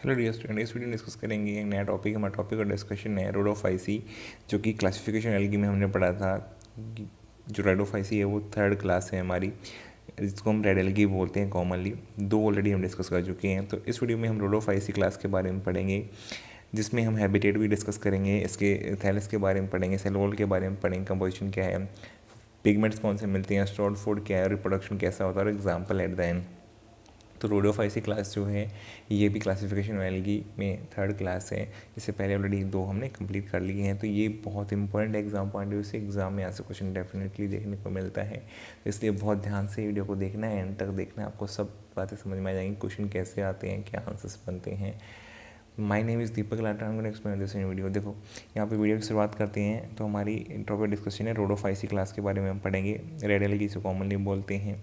Hello dear student, इस video में discuss करेंगे एक नया टॉपिक। हमारा टॉपिक का डिस्कशन है रोडोफाइसी, जो कि क्लासिफिकेशन एल्गी में हमने पढ़ा था। जो रोडोफाइसी है वो थर्ड क्लास है हमारी, जिसको हम रेड एल्गी बोलते हैं कॉमनली। दो ऑलरेडी हम डिस्कस कर चुके हैं, तो इस वीडियो में हम रोडोफाइसी क्लास के बारे में पढ़ेंगे, जिसमें हम हैबिटेट भी डिस्कस करेंगे, इसके थैलस के बारे में पढ़ेंगे, सेल वॉल के बारे में पढ़ेंगे, कंपोजिशन क्या है, पिगमेंट्स कौन से मिलते हैं, स्टोर्ड फूड क्या है, रिप्रोडक्शन कैसा होता है, और एग्जाम्पल एट द एंड। तो रोडोफाइसी क्लास जो है ये भी क्लासिफिकेशन एल्गी में थर्ड क्लास है। इससे पहले ऑलरेडी दो हमने कंप्लीट कर लिए हैं, तो ये बहुत important exam point of view से एग्जाम में ऐसे क्वेश्चन डेफिनेटली देखने को मिलता है। तो इसलिए बहुत ध्यान से वीडियो को देखना है, एंड तक देखना है, आपको सब बातें समझ में आ जाएंगी, क्वेश्चन कैसे आते हैं, क्या आंसर्स बनते हैं। My name is Deepak Lata, I am going to explain this in video. देखो यहाँ पे वीडियो की शुरुआत करते हैं, तो हमारी टॉपिक डिस्कशन है रोडोफाइसी क्लास के बारे में हम पढ़ेंगे। रेड एल्गी से कॉमनली बोलते हैं।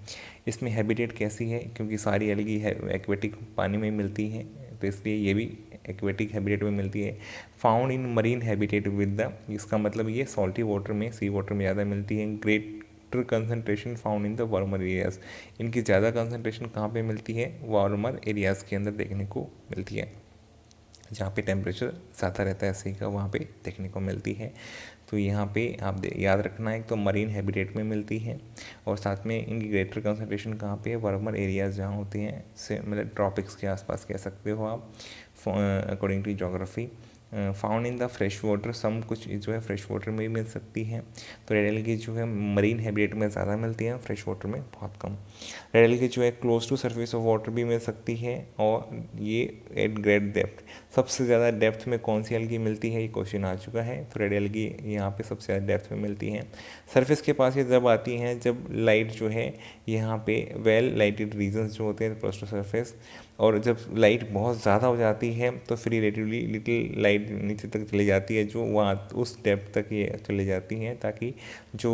इसमें हैबिटेट कैसी है, क्योंकि सारी एल्गी है एक्वेटिक पानी में मिलती है, तो इसलिए ये भी एक्वेटिक हैबिटेट में मिलती है। Found in marine habitat with the, इसका मतलब ये सॉल्टी वाटर में, सी वाटर में ज़्यादा मिलती है। Greater concentration found in the warmer areas, इनकी ज़्यादा कंसनट्रेशन कहाँ पे मिलती है, वार्मर एरियाज़ के अंदर देखने को मिलती है, जहाँ पे टेम्परेचर ज़्यादा रहता है सही का, वहाँ पे देखने को मिलती है। तो यहाँ पे आप याद रखना है, तो मरीन हैबिटेट में मिलती है, और साथ में इनकी ग्रेटर कंसनट्रेशन कहाँ पे है, वार्मर एरियाज जहाँ होते हैं, से मतलब ट्रॉपिक्स के आसपास कह सकते हो आप, according to geography. Found in the fresh water, some कुछ जो है फ्रेश वाटर में भी मिल सकती है। तो रेड एल्गी जो है मरीन हैबिटेट में ज़्यादा मिलती है, फ्रेश वाटर में बहुत कम। रेड एल्गी जो है close to surface of water भी मिल सकती है, और ये एट ग्रेट डेप्थ, सबसे ज़्यादा डेप्थ में कौन सी एल्गी मिलती है, ये क्वेश्चन आ चुका है। तो रेड एल्गी यहाँ पे सबसे ज़्यादा डेप्थ में मिलती है। सरफेस के पास ये जब आती हैं जब लाइट जो है यहाँ पे वेल लाइटेड रीजन्स जो होते हैं क्लोज टू सरफेस, और जब लाइट बहुत ज़्यादा हो जाती है तो फिर रिलेटिवली लिटिल लाइट नीचे तक चली जाती है, जो वहाँ उस डेप्थ तक ये चली जाती हैं, ताकि जो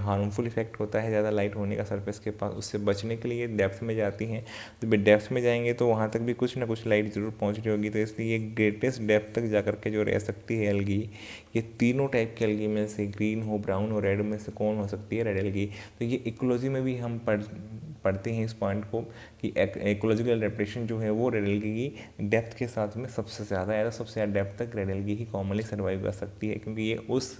हार्मफुल इफेक्ट होता है ज़्यादा लाइट होने का सरफेस के पास, उससे बचने के लिए डेप्थ में जाती हैं। तो डेप्थ में जाएंगे तो वहाँ तक भी कुछ ना कुछ लाइट ज़रूर पहुँच रही होगी, तो इसलिए ये ग्रेटेस्ट डेप्थ तक जा करके जो रह सकती है एल्गी, ये तीनों टाइप की एल्गी में से, ग्रीन हो, ब्राउन हो, रेड में से कौन हो सकती है, रेड एल्गी। तो ये इकोलॉजी में भी हम पढ़ते हैं इस पॉइंट को, कि इकोलॉजिकल एडेप्टेशन जो है वो रेड एल्गी की डेप्थ के साथ में सबसे ज़्यादा है, सबसे ज़्यादा डेप्थ तक रेड एल्गी ही कॉमनली सर्वाइव कर सकती है, क्योंकि ये उस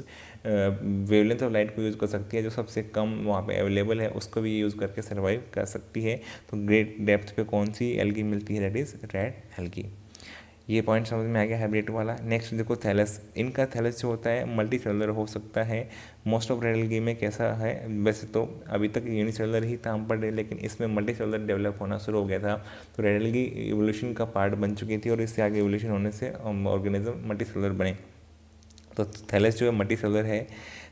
वेवलेंथ ऑफ लाइट को यूज़ कर सकती है जो सबसे कम वहाँ पे अवेलेबल है, उसको भी यूज़ करके सर्वाइव कर सकती है। तो ग्रेट डेप्थ पे कौन सी एल्गी मिलती है, दैट इज़ रेड एल्गी। ये पॉइंट समझ में आ गया हैबिटेट वाला। नेक्स्ट देखो थैलस, इनका थैलस जो होता है मल्टी सेलुलर हो सकता है। मोस्ट ऑफ रेड एल्गी में कैसा है, वैसे तो अभी तक यूनिसेलुलर ही था हम पढ़ रहे, लेकिन इसमें मल्टी सेलुलर डेवलप होना शुरू हो गया था। तो रेड एल्गी इवोल्यूशन का पार्ट बन चुकी थी, और इससे आगे इवोल्यूशन होने से ऑर्गेनिज्म मल्टी सेलुलर बने। तो थैलस जो है मल्टी सेलुलर है,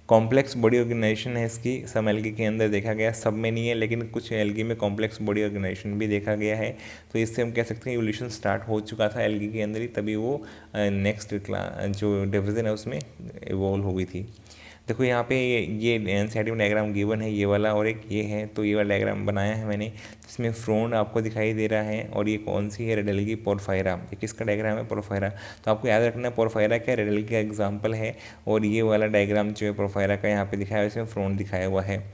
कॉम्प्लेक्स बॉडी ऑर्गेनाइजेशन है इसकी, सब एल्गी के अंदर देखा गया, सब में नहीं है, लेकिन कुछ एल्गी में कॉम्प्लेक्स बॉडी ऑर्गेनाइजेशन भी देखा गया है। तो इससे हम कह सकते हैं इवोल्यूशन स्टार्ट हो चुका था एल्गी के अंदर ही, तभी वो नेक्स्ट जो डिवीजन है उसमें इवॉल्व हो गई थी। देखो यहाँ पे ये एनसीईआरटी में डायग्राम गिवन है, ये वाला और एक ये है, तो ये वाला डायग्राम बनाया है मैंने, जिसमें फ्रोंड आपको दिखाई दे रहा है, और ये कौन सी है, रेड एल्गी पोरफायरा। ये किसका डायग्राम है, पोरफायरा। तो आपको याद रखना है पोरफायरा क्या रेड एल्गी का एग्जाम्पल है, और ये वाला डायग्राम जो है पोरफायरा का यहाँ पे दिखाया है, इसमें फ्रोंड दिखाया हुआ है।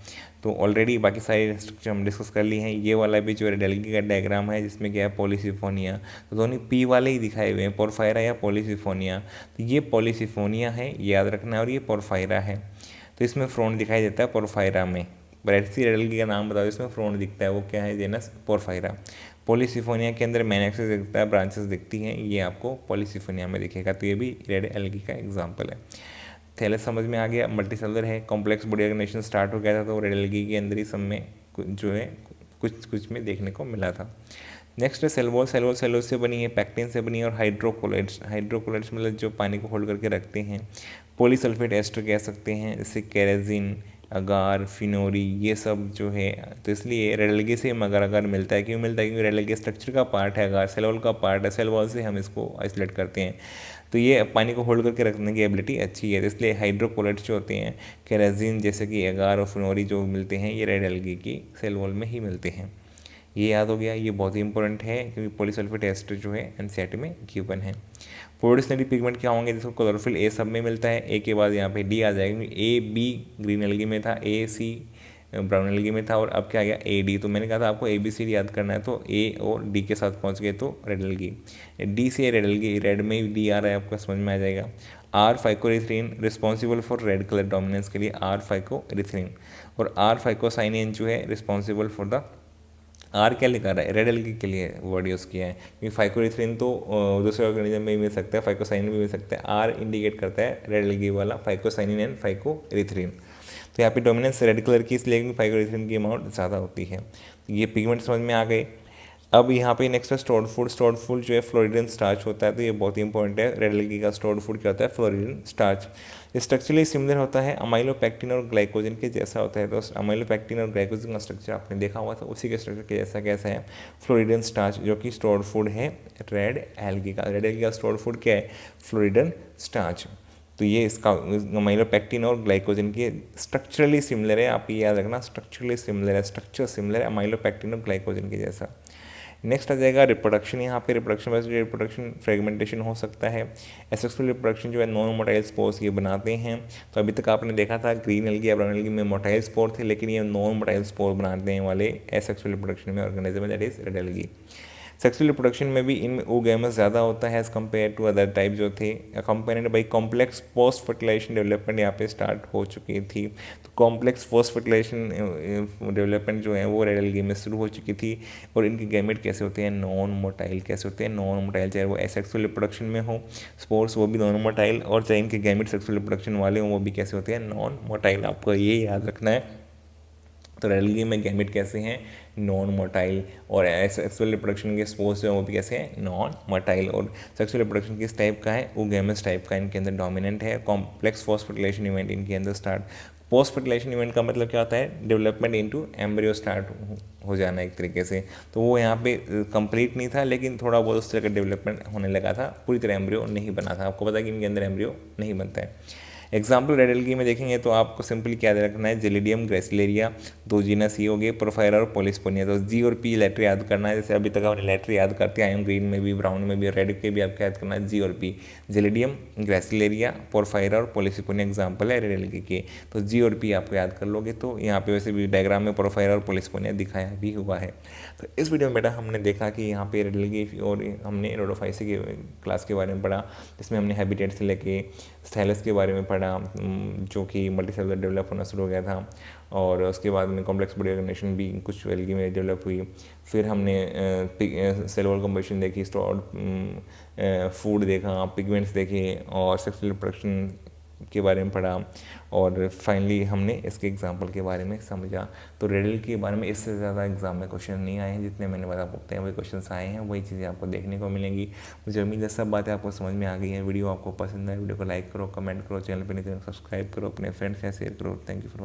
तो ऑलरेडी बाकी सारे स्ट्रक्चर हम डिस्कस कर लिए हैं। ये वाला भी जो रेड एल्गी का डायग्राम है, जिसमें क्या है पॉलीसिफोनिया, तो दोनों पी वाले ही दिखाए हुए हैं, पोरफायरा या पॉलीसिफोनिया। तो ये पॉलीसिफोनिया है, याद रखना है, और ये पोरफायरा है। तो इसमें फ्रोंड दिखाई देता है पोरफायरा में। ब्रैडसी रेड एल्गी का नाम बताओ, इसमें फ्रोंड दिखता है, वो क्या है, जेनस पोरफायरा। पॉलीसिफोनिया के अंदर मेन एक्सिस दिखता है, ब्रांचेस दिखती हैं, ये आपको पॉलीसिफोनिया में दिखेगा। तो ये भी रेड एल्गी का एग्जाम्पल है। थैलस समझ में आ गया, मल्टी सेलुलर है, कॉम्प्लेक्स बॉडी ऑर्गेनाइजेशन स्टार्ट हो गया था, तो रेड एल्गी के अंदर ही सब में जो है कुछ में देखने को मिला था। नेक्स्ट है cell wall. Cell wall cellulose से बनी है, पैक्टिन से बनी है, और हाइड्रोकोलाइड्स, हाइड्रोकोलाइड्स मतलब जो पानी को होल्ड करके रखते हैं। पॉलीसल्फेट एस्टर कह सकते हैं, जैसे केराजिन, अगार, फिनोरी, ये सब जो है। तो इसलिए रेड एल्गी से हम अगार मिलता है, क्यों मिलता है, क्योंकि रेड एल्गी स्ट्रक्चर का पार्ट है, अगार सेल वॉल का पार्ट है, सेल वॉल से हम इसको आइसोलेट करते हैं। तो ये पानी को होल्ड करके रखने की एबिलिटी अच्छी है, इसलिए हाइड्रोकोलाइड्स जो होते हैं, केराजिन जैसे कि अगार और फिनोरी जो मिलते हैं, ये रेड एल्गी की सेल वॉल में ही मिलते हैं। ये याद हो गया, ये बहुत ही इंपॉर्टेंट है, क्योंकि पॉलीसल्फेट एस्टर जो है एनसीईआरटी में गिवन है। प्रोड्यूसनरी पिगमेंट क्या होंगे, जिसको क्लोरोफिल ए सब में मिलता है, ए के बाद यहाँ पे डी आ जाएगा, ए बी ग्रीन एल्गी में था, ए सी ब्राउन एल्गी में था, और अब क्या आ गया AD। तो मैंने कहा था आपको ABCD याद करना है, तो A और D के साथ पहुंच गए तो रेड एल्गी। D से रेड एल्गी, रेड में ही D आ रहा है, आपको समझ में आ जाएगा। R phycoerythrin responsible for red colour dominance के लिए R फाइकोरिथ्रीन, और R फाइकोसाइनिन जो है रिस्पॉन्सिबल फॉर द, आर क्या लिखा रहा है, रेड एल्गी के लिए वर्ड यूज़ किया है, क्योंकि फाइकोरिथ्रीन तो दूसरे ऑर्गेनिज्म में भी मिल सकता है, फाइकोसाइनिन भी मिल सकता है, आर इंडिकेट करता है रेड एल्गी वाला, फाइकोसाइनिन एंड फाइकोरिथ्रीन। तो यहाँ पे डोमिनेंस रेड कलर की इसलिए क्योंकि फाइकोरिथ्रीन की अमाउंट ज़्यादा होती है। ये पिगमेंट समझ में आ गए। अब यहाँ पे नेक्स्ट है स्टोर्ड फूड। स्टोर्ड फूड जो है फ्लोरिडन स्टार्च होता है, तो ये बहुत ही इंपॉर्टेंट है। रेड एल्गी का स्टोर्ड फूड क्या होता है, फ्लोरिडन स्टार्च। स्ट्रक्चरली सिमिलर होता है अमाइलोपेक्टिन और ग्लाइकोजन के जैसा होता है। तो अमाइलोपेक्टिन और ग्लाइकोजन का स्ट्रक्चर आपने देखा हुआ था, उसी के स्ट्रक्चर के जैसा कैसा है, फ्लोरिडन स्टार्च, जो कि स्टोर्ड फूड है रेड एल्गी का। रेड एल्गी का स्टोर्ड फूड क्या है, फ्लोरिडन स्टार्च। तो ये इसका अमाइलोपेक्टिन और ग्लाइकोजन की स्ट्रक्चरली सिमिलर है, आप ये याद रखना, स्ट्रक्चरली सिमिलर है, स्ट्रक्चर सिमिलर है अमाइलोपेक्टिन और ग्लाइकोजन के जैसा। नेक्स्ट आ जाएगा रिप्रोडक्शन। यहाँ पे रिप्रोडक्शन वैसे रिप्रोडक्शन फ्रेगमेंटेशन हो सकता है। एसेक्सुअल रिप्रोडक्शन जो है नॉन मोटाइल स्पोर्स ये बनाते हैं। तो अभी तक आपने देखा था ग्रीन एल्गी या ब्राउन एल्गी में मोटाइल स्पोर थे, लेकिन ये नॉन मोटाइल स्पोर बनाते हैं वाले एसेक्सुअल रिप्रोडक्शन में ऑर्गेनिज्म है, that is red algae. Sexual reproduction में भी इनमें ओगैमस ज़्यादा होता है as compared to other type जो थे, accompanied by complex post fertilization development यहाँ पे स्टार्ट हो चुकी थी। तो कॉम्प्लेक्स पोस्ट फर्टिलाइजेशन डेवलपमेंट जो है वो रेड एल्गी में शुरू हो चुकी थी। और इनके गैमेट कैसे होते हैं, नॉन मोटाइल। कैसे होते हैं, नॉन मोटाइल। चाहे वो एसेक्सुअल रिप्रोडक्शन में हो स्पोर्स, वो भी नॉन मोटाइल, और चाहे इनके गैमेट सेक्सुअल रिप्रोडक्शन वाले हों वो भी कैसे होते हैं, नॉन मोटाइल। आपको ये याद रखना है। तो रेड एल्गी में गैमेट कैसे हैं, नॉन मोटाइल, और सेक्सुअल रिप्रोडक्शन के स्पोर्स जो है वो भी कैसे हैं, नॉन मोटाइल। और सेक्सुअल रिप्रोडक्शन किस टाइप का है, ओगैमस टाइप का इनके अंदर डोमिनेंट है। कॉम्प्लेक्स पोस्ट फर्टिलाइजेशन इवेंट इनके अंदर स्टार्ट। पोस्ट फर्टिलाइजेशन इवेंट का मतलब क्या होता है, डेवलपमेंट इनटू एम्ब्रियो स्टार्ट हो जाना एक तरीके से। तो वो यहाँ पे कंप्लीट नहीं था, लेकिन थोड़ा बहुत उस तरह का डेवलपमेंट होने लगा था, पूरी तरह एम्ब्रियो नहीं बना था। आपको पता है कि इनके अंदर एम्ब्रियो नहीं बनता है। एग्जाम्पल रेड एल्गी में देखेंगे तो आपको सिंपली क्या याद रखना है, जेलिडियम ग्रेसिलेरिया, दो जीनस ये हो गए, प्रोफाइरा और पोलिस्पोनिया। तो जी और पी लेटर याद करना है, जैसे अभी तक आपने लेटर याद करते आए हैं, ग्रीन में भी, ब्राउन में भी, रेड के भी आपको याद करना है जी और पी। जेलिडियम ग्रेसिलेरिया, पोरफायरा और पोलिस्पोनिया एग्जाम्पल है रेड एल्गी के। तो जी और पी आपको याद कर लोगे। तो यहाँ पे वैसे भी डायग्राम में पोरफायरा और पोलिस्पोनिया दिखाया भी हुआ है। तो इस वीडियो में बेटा हमने देखा कि यहाँ पे रेड एल्गी और हमने रोडोफाइसी के क्लास के बारे में पढ़ा, जिसमें हमने हैबिटेट से लेके थैलस के बारे में पढ़ा, जो कि मल्टीसेलुलर डेवलप होना शुरू हो गया था। और उसके बाद में कॉम्प्लेक्स बॉडी ऑर्गेनाइजेशन भी कुछ एल्गी में डेवलप हुई। फिर हमने सेलुलर कंपोजिशन देखी, स्टोर्ड फूड देखा, पिगमेंट्स देखे, और सेक्सुअल रिप्रोडक्शन के बारे में पढ़ा। और फाइनली हमने इसके एग्जाम्पल के बारे में समझा। तो रेड एल्गी के बारे में इससे ज़्यादा एग्जाम में क्वेश्चन नहीं आए हैं, जितने मैंने बता सकते हैं वही क्वेश्चन आए हैं, वही चीज़ें आपको देखने को मिलेंगी। मुझे उम्मीद है सब बातें आपको समझ में आ गई हैं। वीडियो आपको पसंद है, वीडियो को लाइक करो, कमेंट करो, चैनल पर नहीं तो सब्सक्राइब करो, अपने फ्रेंड्स के साथ शेयर करो। Thank you for